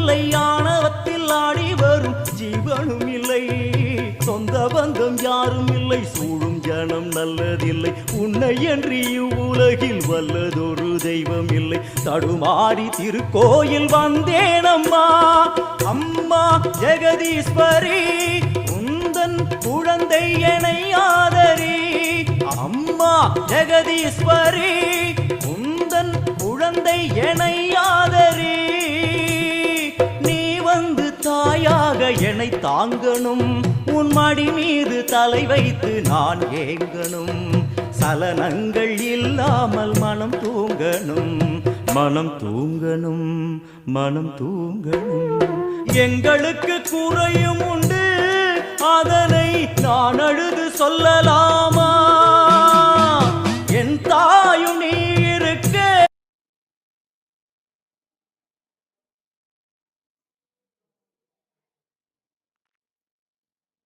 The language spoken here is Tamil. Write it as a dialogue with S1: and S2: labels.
S1: இல்லை, ஆணவத்தில் ஆடி வரும் ஜீவனும் இல்லை. சொந்த பந்தம் யாரும் இல்லை, சூழும் ஜனம் நல்லதில்லை. உன்னை என்று இவ்வுலகில் வல்லதொரு தெய்வம் இல்லை. தடுமாறி திருக்கோயில் வந்தேனம்மா, அம்மா ஜெகதீஸ்வரி, உந்தன் குழந்தை என்னை ஆதரி. அம்மா ஜெகதீஸ்வரி, உந்தன் குழந்தை என்னை ஆதரி. நீ வந்து தாயாக என்னை தாங்கணும், உன் மடி மீது தலை வைத்து நான் ஏங்கணும். சலனங்கள் இல்லாமல் மனம் தூங்கணும், மனம் தூங்கணும், மனம் தூங்கணும். எங்களுக்கு குறையும் உண்டு, அதனை நான் அழுது சொல்லலாமா?